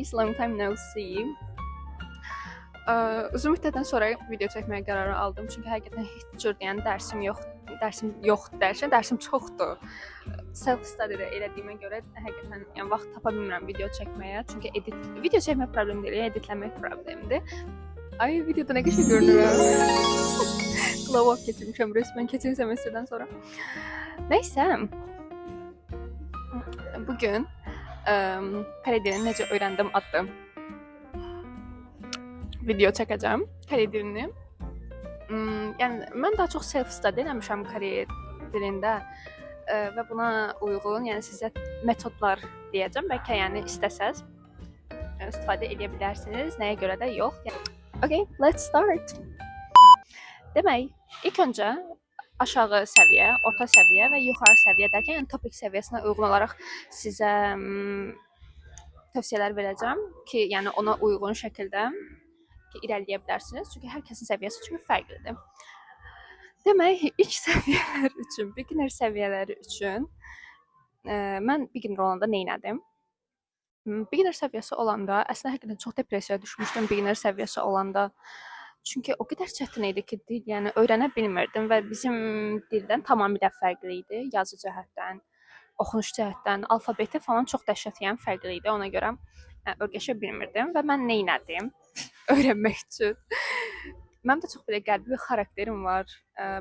guys, long time no see. Uzun müddətdən sonra video çəkməyə qərarı aldım. Çünki həqiqətən heç cür yəni dərsim çoxdur. Self study də elədiyimə görə həqiqətən yəni vaxt tapa bilmirəm video çəkməyə. Çünki video çəkmək problem deyil, editləmək problemdir. Ay, videoda nə qəşəng görünürəm. Glow up keçirmişəm resmən keçən semestrdən sonra. Nəysə, bugün Kore dilini necə öyrəndim adlı video çəkəcəm. Kore dilini. Yəni mən daha çox self study eləmişəm Kore dilində və buna uyğun, yəni sizə metodlar deyəcəm. Bəlkə yəni istəsəz istifadə edə bilərsiniz. Nəyə görə də yox. Okay, let's start. Demək, ilk öncə aşağı səviyyə, orta səviyyə və yuxarı səviyyə dərkən, yəni topik səviyyəsinə uyğun olaraq sizə tövsiyələr verəcəm ki, yəni ona uyğun şəkildə irəliləyə bilərsiniz. Çünki hər kəsin səviyyəsi çünki fərqlidir. Demək, ilk səviyyələr üçün, beginner səviyyələri üçün mən beginner olanda nə etdim? Beginner səviyyəsi olanda əslində həqiqətən çox depressiyaya düşmüşdüm beginner səviyyəsi olanda. Çünki o qədər çətin idi ki, dil yəni öyrənə bilmirdim və bizim dildən tamamilə fərqli idi. Yazı cəhətdən, oxunuş cəhətdən, alfabeti falan çox dəhşət yəni fərqli idi. Ona görə öyrəşə bilmirdim və mən nə etdim öyrənmək üçün? Mənim də çox belə qəlbi bir xarakterim var.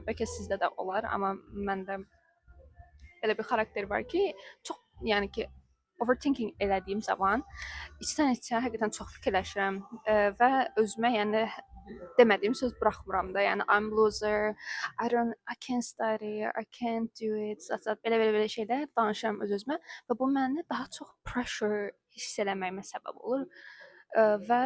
Bəlkə sizdə də olar, amma məndə belə bir xarakter var ki, çox yəni ki overthinking elədiyim zaman içdən-içə həqiqətən çox fikirləşirəm və özümə yəni demədiyim söz buraxmıram da. Yəni I'm loser, I can't study, I can't do it. Belə şeylər danışıram öz-özümə və bu mənə daha çox pressure hiss eləməyimə səbəb olur. Və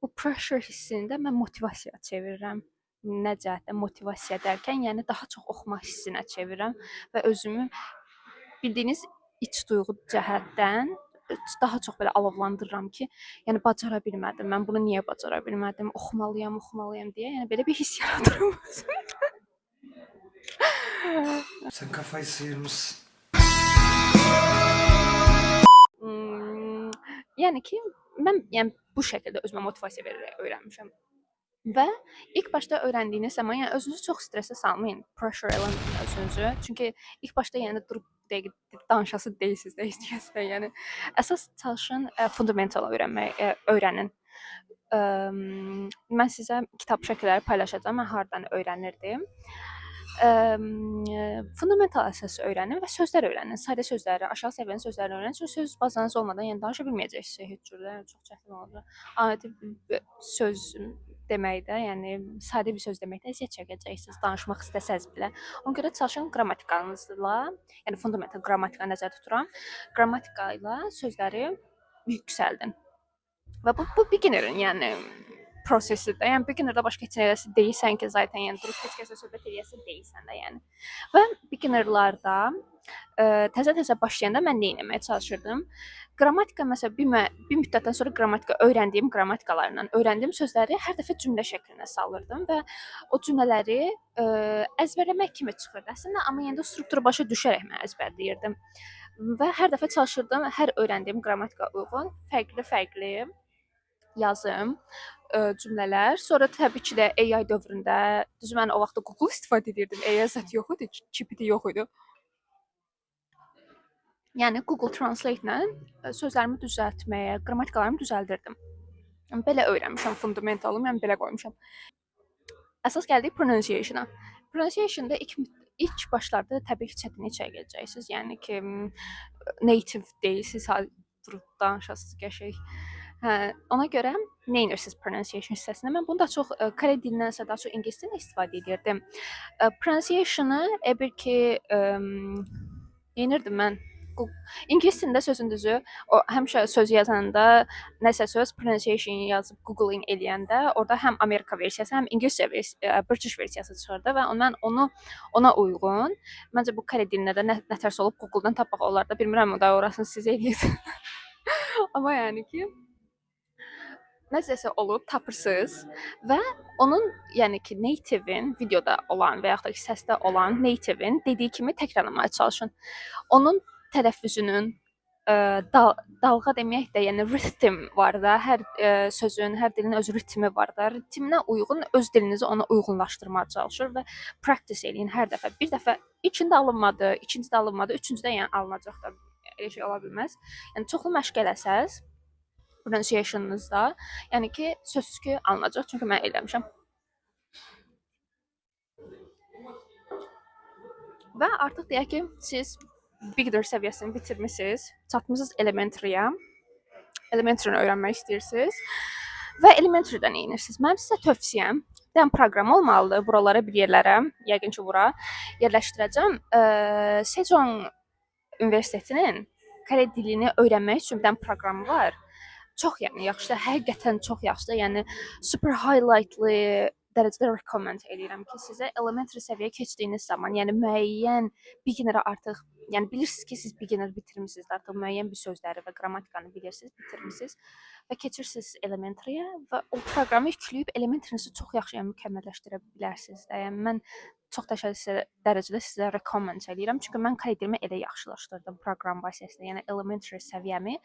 bu pressure hissini də mən motivasiyaya çevirirəm. Nə cəhətdə motivasiya dərkən, yəni daha çox oxumaq hissinə çevirirəm və özümü bildiyiniz iç duyğu cəhətdən daha çox belə alovlandırıram ki, yəni bacara bilmədim. Mən bunu niyə bacara bilmədim? Oxumalıyam deyə. Yəni belə bir hiss yaradıram. Sen kafayı sıyırmışsın. Yəni ki, mən yəni bu şəkildə özümə motivasiya verərək öyrənmişəm. Və ilk başda öyrəndiyiniz zaman yəni özünüzü çox stressə salmayın. Pressure eləməyin özünüzü. Çünki ilk başda yəni durub danışası deyilsiniz də heç kəslə. Yəni əsas çalışın fundamental öyrənin. Mən sizə kitab şəkilləri paylaşacağam. Mən hardan öyrənirdim. Fundamental əsası öyrənin və sözlər öyrənin. Sadə sözləri, aşağı səviyyənin sözlərini öyrənin. Çünki söz bazanız olmadan yəni danışa bilməyəcəksiniz heç cürdə. Çox çətin olacaq. Adi söz deməkdə, yəni sadə bir söz deməkdə əziyyət çəkəcəksiniz, danışmaq istəsəz belə. Ona görə çalışın qrammatikanızla, yəni fundamental qrammatika nəzərdə tuturam. Qrammatika ilə sözləri yüksəldin. Və bu beginnerin, yəni prosesidir. Yəni beginnerdə başqa heç nəsə deyilsən ki, zaten yəni durub heç kəslə söhbət eləyəsən deyilsən də yəni. Və beginnerlarda təzə başlayanda mən nə etməyə çalışırdım? Qrammatika məsələn bir müddətdən sonra qrammatika öyrəndiyim qrammatikalarla öyrəndiyim sözləri hər dəfə cümlə şəklinə salırdım və o cümlələri əzbərləmək kimi çıxırdı. Əslində amma yəni strukturu başa düşərək mən əzbərləyirdim. Və hər dəfə çalışırdım hər öyrəndiyim qrammatika uyğun fərqli yazım, cümlələr. Sonra təbii ki də AI dövründə, düzü mən o vaxtda Google istifadə edirdim. AI zət yox idi, GPT yox idi. Yəni Google Translate ilə sözlərimi düzəltməyə, qrammatikalarımı düzəldirdim. Belə öyrənmişəm fundamentalı, mən belə qoymuşam. Əsas gəldik pronunciation-a. Pronunciation-da ilk başlarda təbii ki çətinlik çəkəcəksiniz. Yəni ki native deyilsiniz, durub danışasınız qəşəng. Ona görə nə edirsiniz pronunciation hissəsində? Mən bunu da çox Kore dilindənsə daha çox ingilis dilində istifadə edirdim. Pronunciation-ı bir ki yenirdim mən. İngilis dilində sözün düzü, o həmişə söz yazanda nəsə söz pronunciation yazıb googling eləyəndə orada həm Amerika versiyası, həm ingiliscə British versiyası çıxırdı və mən ona uyğun, məncə bu Kore dilində də nə tərsə olub Google-dan tapmaq olar da, bilmirəm o da orasını siz eləyirsiniz. Amma yəni ki nəsə olub tapırsınız və onun yəni ki native-in videoda olan və yaxud da ki səsdə olan native-in dediyi kimi təkrarlamaya çalışın. Onun tələffüzünün dalğa deməyək də, yəni ritm var da, hər sözün, hər dilin öz ritmi var da. Ritminə uyğun öz dilinizi ona uyğunlaşdırmağa çalışır və practice eləyin hər dəfə. Bir dəfə ilkində alınmadı, ikincidə alınmadı, üçüncüdə yəni alınacaq da. Elə şey ola bilməz. Yəni çoxlu məşq eləsəz pronunciation'ınızda, yəni ki, sözsüz ki, alınacaq. Çünki mən eləmişəm. Və artıq deyək ki, siz beginner səviyyəsini bitirmisiniz, çatmısınız elementaryyə. Elementary'ni öyrənmək istəyirsiniz və elementary'də nə edirsiniz? Mənim sizə tövsiyəm, bir dənə proqram olmalıdır. Buralara bir yerlərə, yəqin ki, bura yerləşdirəcəm. Sejong Universitetinin Kore dilini öyrənmək üçün bir dənə proqramı var. Çox yəni yaxşıdır, həqiqətən çox yaxşıdır. Yəni super highlightlı dərəcədə recommend edirəm ki, sizə elementary səviyyə keçdiyiniz zaman, yəni müəyyən beginnerə artıq, yəni bilirsiniz ki, siz beginner bitirmisiniz, artıq müəyyən bir sözləri və qrammatikanı bilirsiniz, bitirmisiniz və keçirsiniz elementaryyə və o proqramı yükləyib elementarynizi çox yaxşı yəni mükəmməlləşdirə bilərsiniz də. Yəni mən çox dərəcədə sizə recommend edirəm. Çünki mən Kore dilimi elə yaxşılaşdırdım proqram vasitəsilə. Yəni elementary səviyyəmi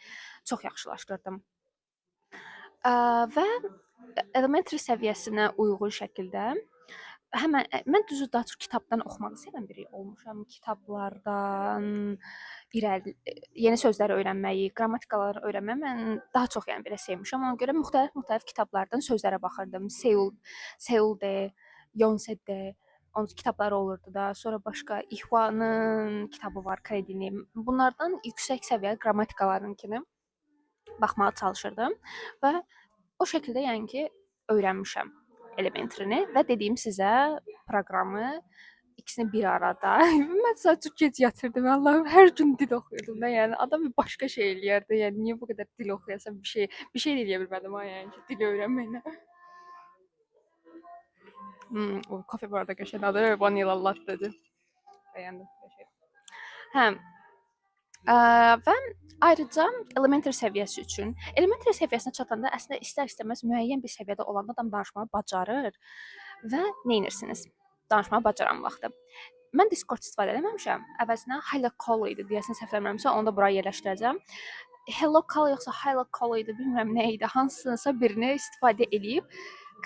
çox yaxşılaşdırdım. Və elementary səviyyəsinə uyğun şəkildə həmən mən düzü daha çox kitabdan oxumağı sevən biri olmuşam. Kitablardan yeni sözlər öyrənməyi, qrammatikaları öyrənməyi mən daha çox yəni belə sevmişəm. Ona görə müxtəlif kitablardan sözlərə baxırdım. Seul-de, Yonsei-de onun kitabları olurdu da. Sonra başqa İhvanın kitabı var, Kore dilini. Bunlardan yüksək səviyyəli qrammatikalarınkini baxmağa çalışırdım və o şəkildə yəni ki, öyrənmişəm elementary'ni və dediyim sizə proqramı ikisini bir arada. Mən sadəcə gec yatırdım. Allahım, hər gün dil oxuyurdum da. Yəni adam bir başqa şey eləyərdi. Yəni niyə bu qədər dil oxuyasan, bir şey eləyə bilmədim ha, yəni ki, dil öyrənməklə. O kafe bu arada qəşəng adı vanilla latte'dir. Bəyəndim qəşəng. Hə, və ayrıca elementary səviyyəsi üçün, elementary səviyyəsinə çatanda əslində istər-istəməz müəyyən bir səviyyədə olan adam danışmağı bacarır və nə edirsiniz? Danışmağı bacaran vaxtı. Mən Discord istifadə eləməmişəm. Əvəzinə Hello Call idi, deyəsən səhv eləmirəmsə, onu da bura yerləşdirəcəm. Hello Call yoxsa Hello Call idi, bilmirəm nə idi. Hansınsa birini istifadə eləyib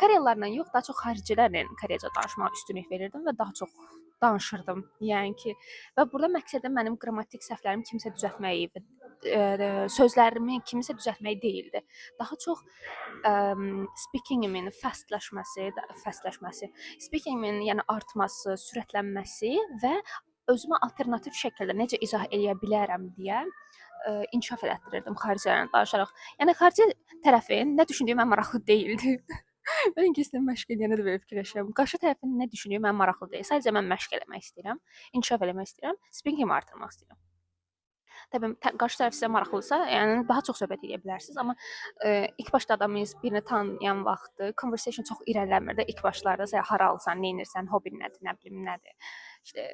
Koreyalılarla yox, daha çox xaricilərlə Koreyaca danışmağa üstünlük verirdim və daha çox danışırdım. Yəni ki, və burada məqsədim mənim qrammatik səhvlərimi kimsə düzəltmək və sözlərimi kimsə düzəltmək deyildi. Daha çox speakingimin speakingimin yəni artması, sürətlənməsi və özümə alternativ şəkildə necə izah eləyə bilərəm deyə inkişaf elətdirirdim xaricilərlə danışaraq. Yəni xarici tərəfin nə düşündüyü mənə maraqlı deyildi. Mən ingiliscə məşq edəndə də belə fikirləşirəm. Qarşı tərəfin nə düşündüyü mənə maraqlı deyil. Sadəcə mən məşq eləmək istəyirəm, inkişaf eləmək istəyirəm, speakingimi artırmaq istəyirəm. Təbii qarşı tərəf sizə maraqlıdırsa, yəni daha çox söhbət edə bilərsiniz, amma ilk başda adamınız birini tanıyan vaxtı conversation çox irəliləmir də ilk başlarda. Sən hara alsan, nə edirsən, hobbin nədir, nə bilim nədir. İşte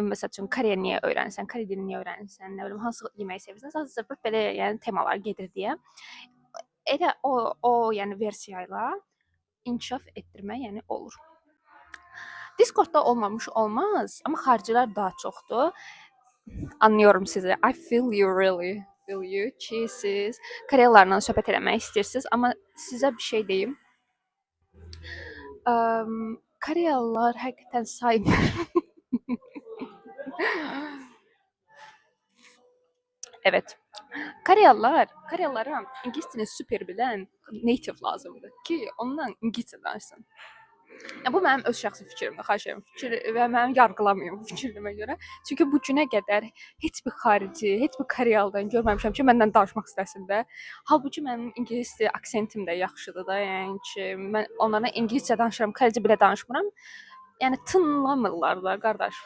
məsəl üçün Koreya niyə öyrənsən, Kore dilini niyə öyrənsən, nə bilim hansı yeməyi sevirsən, sadəcə belə yəni temalar gedir deyə. Elə o yəni versiya ilə inkişaf etdirmək yəni olur. Discordda olmamış olmaz, amma xaricilər daha çoxdur. Anlıyorum sizi. I feel you really. Feel you ki siz Koreyalılarla söhbət eləmək istəyirsiniz, amma sizə bir şey deyim. Koreyalılar həqiqətən saymır. Evet. Koreyalılara ingiliscəni super bilən native lazımdır ki, onunla ingiliscə danışsın. Ya bu mənim öz şəxsi fikrimdir, xahiş edirəm. Və mənim yargılamayın bu fikrimə görə. Çünki bu günə qədər heç bir xarici, heç bir Koreyalıdan görməmişəm ki, məndən danışmaq istəsin də. Halbuki mənim ingilis aksentim də yaxşıdır da, yəni ki, mən onlarla ingiliscə danışıram, Korece belə danışmıram. Yəni tınlamırlar da, qardaş.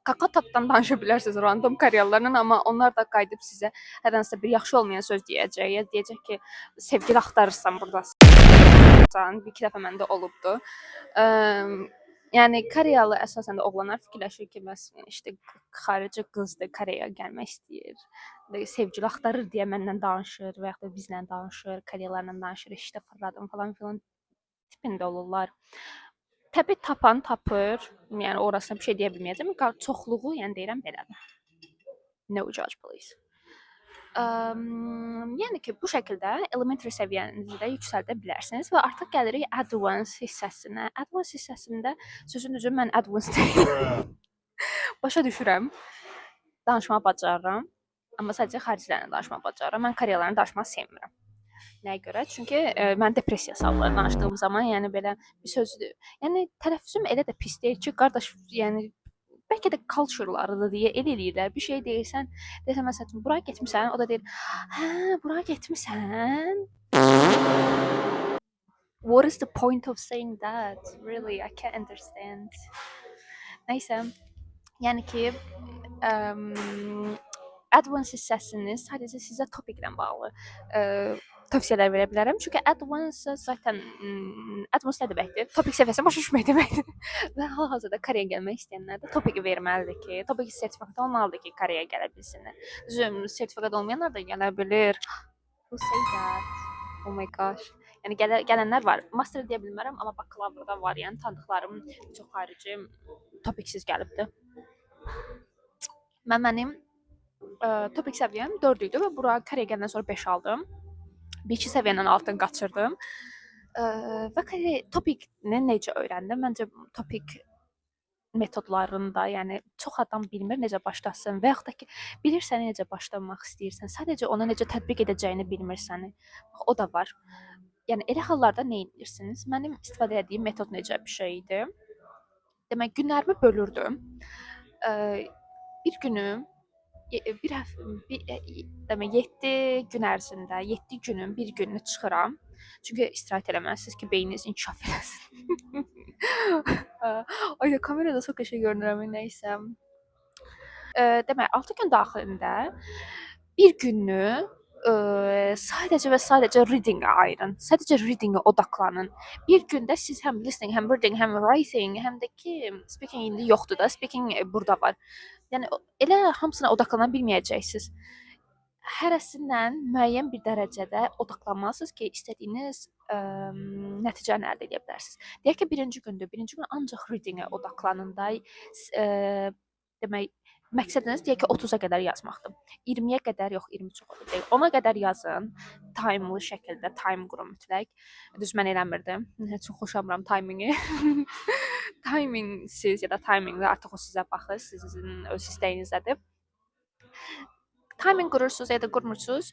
Kakatapdan danışa bilərsiniz random Koreyalılarla, amma onlar da qayıdıb sizə hər hansısa bir yaxşı olmayan söz deyəcək. Ya deyəcək ki, sevgili axtarırsan burdasan. Bir-iki dəfə məndə olubdu. Yəni Koreyalı əsasən də oğlanlar fikirləşir ki, bəs işte xarici qızdır, Koreyaya gəlmək istəyir. Sevgili axtarır deyə mənlə danışır və ya da bizlə danışır, Koreyalılarla danışır, işte fırladım falan filan tipində olurlar. Təbii tapan tapır. Yəni orasına bir şey deyə bilməyəcəm. Çoxluğu, yəni deyirəm belədir. No judge please. Yəni ki, bu şəkildə elementary səviyyənizi də yüksəldə bilərsiniz və artıq gəlirik advanced hissəsinə. Advanced hissəsində sözün düzü mən advanced deyiləm. Başa düşürəm. Danışmağı bacarıram. Amma sadəcə xaricilərlə danışmağı bacarıram. Mən koreyalılarla danışmağı sevmirəm. Nəyə görə? Çünki mən depressiya salır danışdığım zaman, yəni belə bir sözdür. Yəni tələffüzüm elə də pis deyil ki, qardaş, yəni bəlkə də culture-larıdır deyə elə eləyirlər. Bir şey deyirsən, desən məsələn, bura getmisən, o da deyir, "Hə, bura getmisən?" What is the point of saying that? Really, I can't understand. Nəysə, yəni ki, advanced hissəsiniz sadəcə sizə topiklə bağlı tövsiyələr verə bilərəm. Çünki advanced zaten advanced nə deməkdir? Topik səviyyəsini başa düşmək deməkdir. Və hal-hazırda Koreyaya gəlmək istəyənlər də topiki verməlidir ki, topik sertifikatı olmalıdır ki, Koreyaya gələ bilsinlər. Düzüm, sertifikat olmayanlar da gələ bilir. Who say that? Oh my gosh. Yəni gələnlər var. Master deyə bilmərəm, amma bakalavrda var. Yəni tanıdıqlarım çox xarici topiksiz gəlibdi. Mənim topik səviyyəm 4 idi və bura Koreyaya gələndən sonra 5 aldım. 1-2 səviyyənin altını qaçırdım. Və topikni necə öyrəndim? Məncə topik metodlarında, yəni çox adam bilmir necə başlasın və yaxud da ki, bilirsən necə başlamaq istəyirsən, sadəcə onu necə tətbiq edəcəyini bilmirsən. O da var. Yəni elə hallarda nə edirsiniz? Mənim istifadə etdiyim metod necə bir şey idi? Demək, günlərimi bölürdüm. Bir günüm demək 7 gün ərzində 7 günün bir gününü çıxıram. Çünki istirahət eləməlisiniz ki, beyniniz inkişaf eləsin. Ay, kamerada çox qəşəng görünürəm, nəysə. Demək, 6 gün daxilində bir günü sadəcə və sadəcə reading-ə ayırın. Sadəcə reading-ə odaqlanın. Bir gündə siz həm listening, həm reading, həm writing, həm də ki, speaking indi yoxdur da, speaking burada var. Yəni elə hamısına odaqlana bilməyəcəksiniz. Hərəsindən müəyyən bir dərəcədə odaqlanmalısınız ki, istədiyiniz nəticəni əldə edə bilərsiniz. Deyək ki, birinci gündür. Birinci gün ancaq reading-ə odaqlanın da. Demək, məqsədiniz deyək ki, 30-a qədər yazmaqdır. 20-yə qədər yox, 20 çox olur deyil. 10-a qədər yazın. Timelı şəkildə, time qurun mütləq. Düz mən eləmirdim. Çox xoşamıram timingi. Timingsiz ya da timingli artıq o sizə baxır, sizin öz istəyinizdədir. Timing qurursunuz ya da qurmursunuz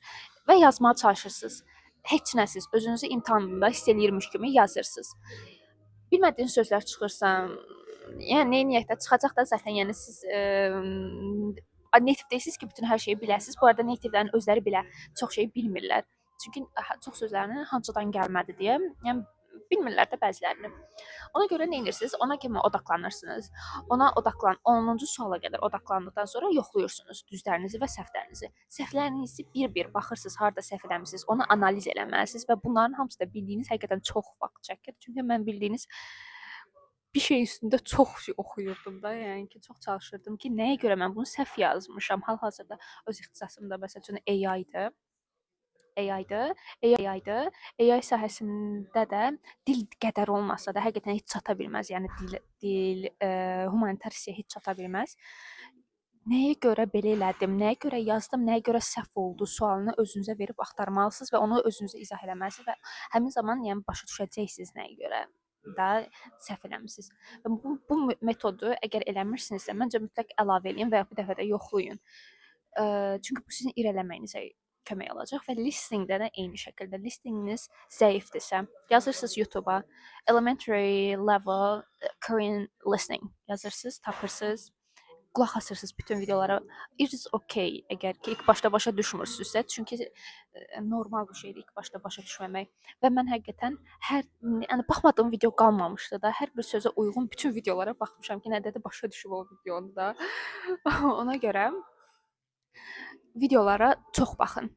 və yazmağa çalışırsınız. Heç nəsiz, özünüzü imtahanında hiss eləyirmiş kimi yazırsınız. Bilmədiyiniz sözlər çıxırsa, yəni neyniyək də çıxacaq da zaten, yəni siz native deyilsiniz ki, bütün hər şeyi biləsiniz. Bu arada native-lərin özləri belə çox şey bilmirlər. Çünki çox sözlərini hansıdan gəlmədi deyə, yəni bilmirlər də bəzilərini. Ona görə nə edirsiniz? Ona kimi odaqlanırsınız. Ona 10-cu suala qədər odaqlandıqdan sonra yoxlayırsınız düzlərinizi və səhvlərinizi. Səhvlərinizi bir-bir baxırsınız, harda səhv eləmisiniz, onu analiz eləməlisiniz və bunların hamısı da bildiyiniz həqiqətən çox vaxt çəkir. Çünki mən bildiyiniz bir şey üstündə çox şey oxuyurdum da, yəni ki, çox çalışırdım ki, nəyə görə mən bunu səhv yazmışam. Hal-hazırda öz ixtisasımda məsələn AI-dır. AI sahəsində də dil qədər olmasa da həqiqətən heç çata bilməz. Yəni dil humanitar hissəyə heç çata bilməz. Nəyə görə belə elədim, nəyə görə yazdım, nəyə görə səhv oldu sualını özünüzə verib axtarmalısınız və onu özünüzə izah eləməlisiniz və həmin zaman yəni başa düşəcəksiniz nəyə görə da səhv eləmisiniz. Və bu metodu əgər eləmirsinizsə, məncə mütləq əlavə eləyin və ya bir dəfə də yoxlayın. Çünki bu sizin irəliləməyinizə kömək olacaq və listening-də də eyni şəkildə listening-iniz zəifdirsə, yazırsınız YouTube-a elementary level Korean listening yazırsınız, tapırsınız, qulaq asırsınız bütün videolara. It is okay əgər ki, ilk başda başa düşmürsünüzsə, çünki normal bir şeydir ilk başda başa düşməmək. Və mən həqiqətən yəni baxmadığım video qalmamışdı da, hər bir sözə uyğun bütün videolara baxmışam ki, nədə də başa düşüm o videonu da. Ona görə videolara çox baxın.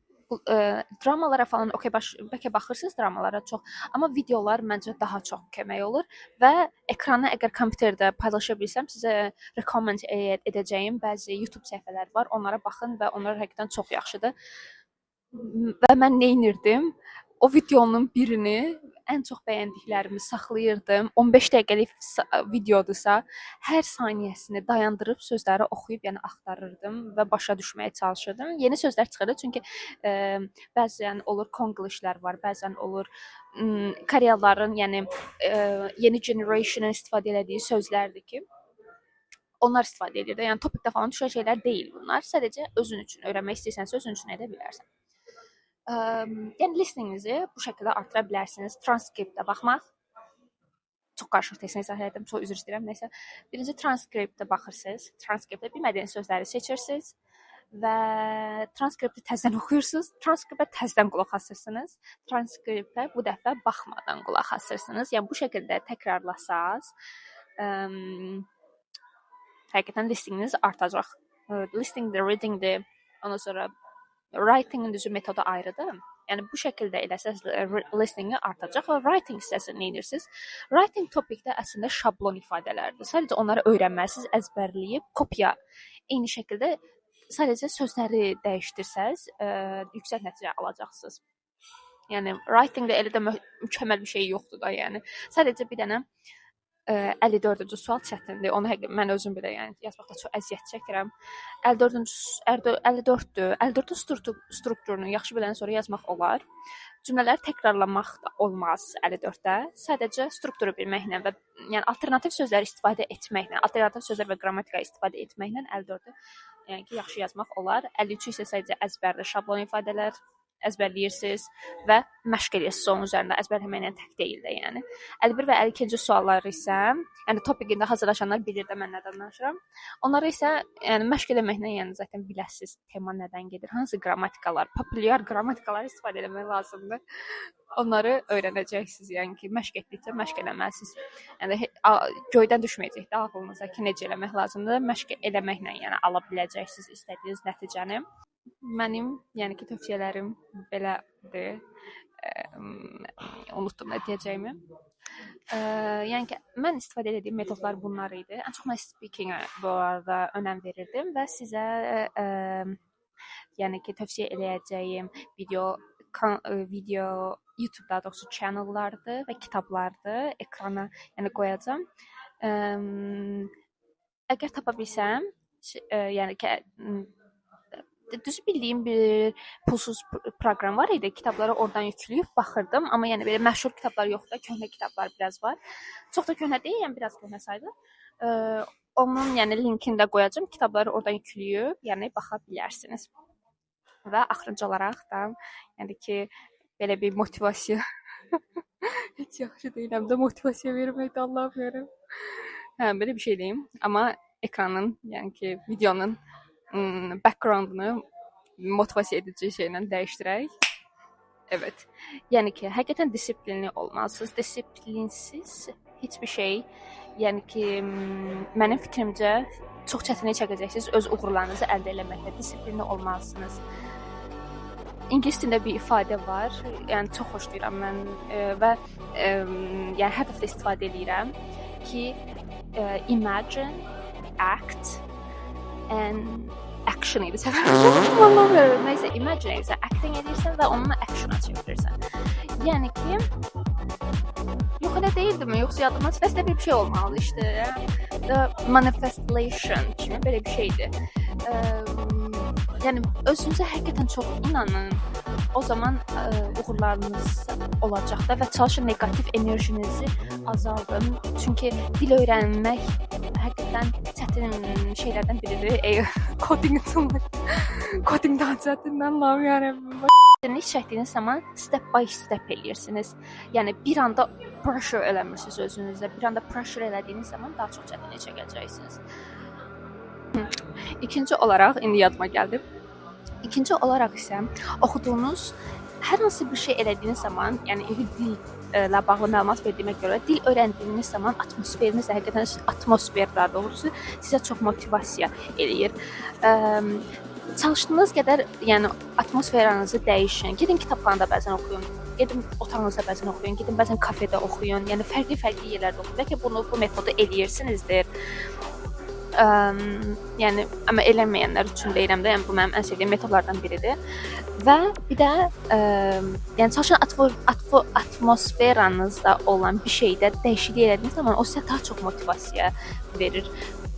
Dramalara falan okey bəlkə baxırsınız dramalara çox, amma videolar məncə daha çox kömək olur və ekranı əgər kompüterdə paylaşa bilsəm sizə recommend edəcəyim bəzi YouTube səhifələri var. Onlara baxın və onlar həqiqətən çox yaxşıdır. Və mən nə edirdim? o videonun birini ən çox bəyəndiklərimi saxlayırdım. 15 dəqiqəlik videodursa, hər saniyəsini dayandırıb sözləri oxuyub, yəni axtarırdım və başa düşməyə çalışırdım. Yeni sözlər çıxırdı çünki bəzən olur konglishlər var, bəzən olur Koreyalıların, yəni yeni generation'ın istifadə etdiyi sözlərdir ki, onlar istifadə edir də. Yəni topikdə falan düşən şeylər deyil bunlar. Sadəcə özün üçün öyrənmək istəyirsənsə özün üçün edə bilərsən. Yəni listeninizi bu şəkildə artıra bilərsiniz. Transkriptə baxmaq. Çox qarışıq tezən izah etdim, çox üzr istəyirəm. Nəsə, birinci transkriptə baxırsınız. Transkriptdə bilmədiyiniz sözləri seçirsiniz və transkripti təzədən oxuyursunuz. Transkriptə təzədən qulaq asırsınız. Transkriptə bu dəfə baxmadan qulaq asırsınız. Yəni bu şəkildə təkrarlasaz, həqiqətən listeniniz artacaq. Listening-də, reading-də, ondan sonra writing-in düzü metodu ayrıdır. Yəni bu şəkildə eləsəz listening-i artacaq və writing hissəsini nə edirsiniz? Writing topikdə əslində şablon ifadələrdir. Sadəcə onları öyrənməlisiniz, əzbərləyib kopya. Eyni şəkildə sadəcə sözləri dəyişdirsəz, yüksək nəticə alacaqsınız. Yəni writing-də elə də mükəmməl bir şey yoxdur da, yəni. Sadəcə bir dənə 54-cü sual çətindir. Onu mən özüm belə, yəni yazmaqda çox əziyyət çəkirəm. 54-dür. 54-ün strukturunu yaxşı biləndən sonra yazmaq olar. Cümlələri təkrarlamaq da olmaz 54-də. Sadəcə strukturu bilməklə və yəni alternativ sözləri istifadə etməklə, alternativ sözlər və qrammatika istifadə etməklə 54-ü yəni ki, yaxşı yazmaq olar. 53-ü isə sadəcə əzbərdə şablon ifadələr əzbərləyirsiniz və məşq edirsiniz onun üzərində. Əzbərləməklə tək deyil də, yəni. 51 və 52-ci suallar isə, yəni topikində hazırlaşanlar bilir də mən nədən danışıram. Onları isə yəni məşq etməklə, yəni zaten biləsiniz tema nədən gedir, hansı qrammatikalar, populyar qrammatikaları istifadə etmək lazımdır. Onları öyrənəcəksiniz, yəni ki, məşq etdikcə məşq eləməlisiniz. Yəni göydən düşməyəcək də ağlınıza ki, necə eləmək lazımdır. Məşq eləməklə, yəni ala biləcəksiniz istədiyiniz nəticəni. Mənim, yəni ki, tövsiyələrim belədir. Unutdum nə deyəcəyimi. Yəni ki, mən istifadə etdiyim metodlar bunlar idi. Ən çox mən speaking-ə bu arada önəm verirdim və sizə yəni ki, tövsiyə eləyəcəyim video YouTube daha doğrusu channellardır və kitablardır. Ekrana yəni qoyacağam. Əgər tapa bilsəm, yəni ki, düz bildiyim bir pulsuz proqram var idi. Kitabları oradan yükləyib baxırdım, amma yəni belə məşhur kitablar yoxdur, köhnə kitablar biraz var. Çox da köhnə deyil, yəni biraz köhnə sayılır. Onun yəni linkini də qoyacağam. Kitabları oradan yükləyib, yəni baxa bilərsiniz. Və axırıncı olaraq da yəni ki, belə bir motivasiya heç yaxşı deyiləm də motivasiya verməkdə Allah verim. Belə bir şey deyim, amma ekranın, yəni ki, videonun backgroundunu motivasiya edici şeylə dəyişdirək. Evet. Yəni ki, həqiqətən disiplinli olmalısınız. Disiplinsiz heç bir şey, yəni ki, mənim fikrimcə çox çətinlik çəkəcəksiniz öz uğurlarınızı əldə etməkdə. Disiplinli olmalısınız. İngilis dilində bir ifadə var. Yəni çox xoşlayıram mən və yəni hər dəfə istifadə edirəm ki, imagine, act and action idi. Vallahi nəysə imagine edirsən, acting edirsən və onunla action'a çevirirsən. Yəni ki, yox elə deyildimi? Yoxsa yadıma çıxdı bir şey olmalı işte. The manifestation kimi belə bir şeydir. Yəni özünüzə həqiqətən çox inanın. O zaman uğurlarınız olacaq da və çalışın negativ enerjinizi azaldın. Çünki dil öyrənmək həqiqətən çətin şeylərdən biridir. Coding daha çətindən lam yarabbim. Çətinlik çəkdiyiniz zaman step by step eləyirsiniz. Yəni bir anda pressure eləmirsiniz özünüzə. Bir anda pressure elədiyiniz zaman daha çox çətinlik çəkəcəksiniz. İkinci olaraq indi yadıma gəldi. İkinci olaraq isə oxuduğunuz hər hansı bir şey elədiyiniz zaman, yəni dillə bağlı məlumat verdiyimə görə, dil öyrəndiyiniz zaman atmosferiniz həqiqətən atmosferlər doğrusu sizə çox motivasiya eləyir. Çalışdığınız qədər, yəni atmosferanızı dəyişin. Gedin kitabxanada bəzən oxuyun. Gedin otağınızda bəzən oxuyun. Gedin bəzən kafedə oxuyun. Yəni fərqli yerlərdə oxuyun. Bəlkə bu metodu eləyirsinizdir. Yəni amma eləməyənlər üçün deyirəm də, yəni bu mənim ən sevdiyim metodlardan biridir. Və bir də yəni çalışın atmosferanızda olan bir şeydə dəyişiklik elədiyiniz zaman o sizə daha çox motivasiya verir.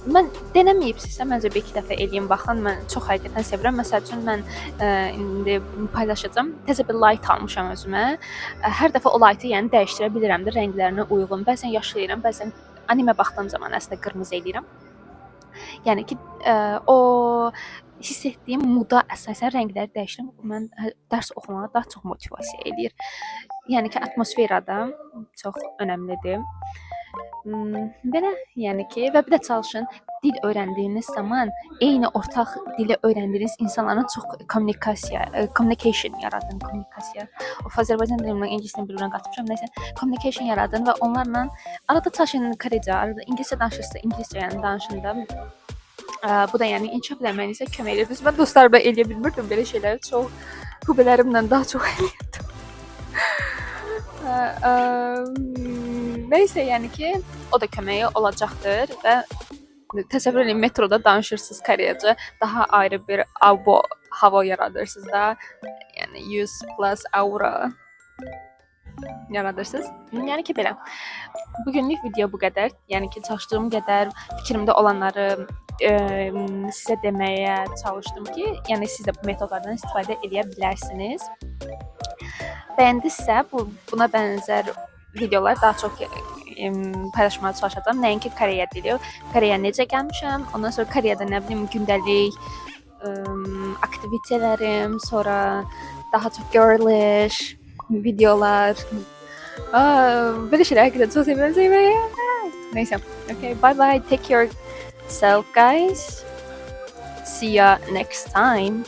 Mən denəməyibsinizsə, məncə bir iki dəfə eləyin, baxın. Mən çox həqiqətən sevirəm. Məsəl üçün mən indi paylaşacağam. Təzə bir light almışam özümə. Hər dəfə o lightı yəni dəyişdirə bilirəm də rənglərinə uyğun. Bəzən yaşıl eləyirəm, bəzən anime baxdığım zaman əslində qırmızı eləyirəm. Yəni ki, o hiss etdiyim muda əsasən rəngləri dəyişirəm. Bu mən dərs oxumağa daha çox motivasiya eləyir. Yəni ki, atmosferada çox önəmlidir. Belə, yəni ki, və bir də çalışın dil öyrəndiyiniz zaman eyni ortaq dili öyrəndiyiniz insanlarla çox communication yaradın. Kommunikasiya. Azərbaycan dilindən ingilis dilini bir-birinə qatmışam. Nəsə, communication yaradın və onlarla arada çalışın koreyca, arada ingiliscə danışırsa ingiliscə yəni danışın da. Bu da yəni inkişaf eləməyinizə kömək edir. Mən dostlarımla eləyə bilmirdim belə şeyləri. Çox hobbilərimlə daha çox eləyirdim. Nəysə, yəni ki, o da köməyi olacaqdır və təsəvvür edin, metroda danışırsınız koreyaca, daha ayrı bir hava yaradırsınız da. Yəni 100 plus aura yaradırsınız. Yəni ki, belə. Bugünlük video bu qədər. Yəni ki, çalışdığım qədər fikrimdə olanları sizə deməyə çalışdım ki, yəni siz də bu metodlardan istifadə edə bilərsiniz. Bəyəndinizsə, buna bənzər videolar daha çox paylaşmağa çalışacağam. Nəinki Koreya dili. Koreya necə gəlmişəm, ondan sonra Koreyada nə bilim gündəlik aktivitələrim, sonra daha çox girlish videolar. Böyle şeyler hakikaten çok seviyorum. Neyse. Okay, bye bye. Take care yourself, guys. See ya next time.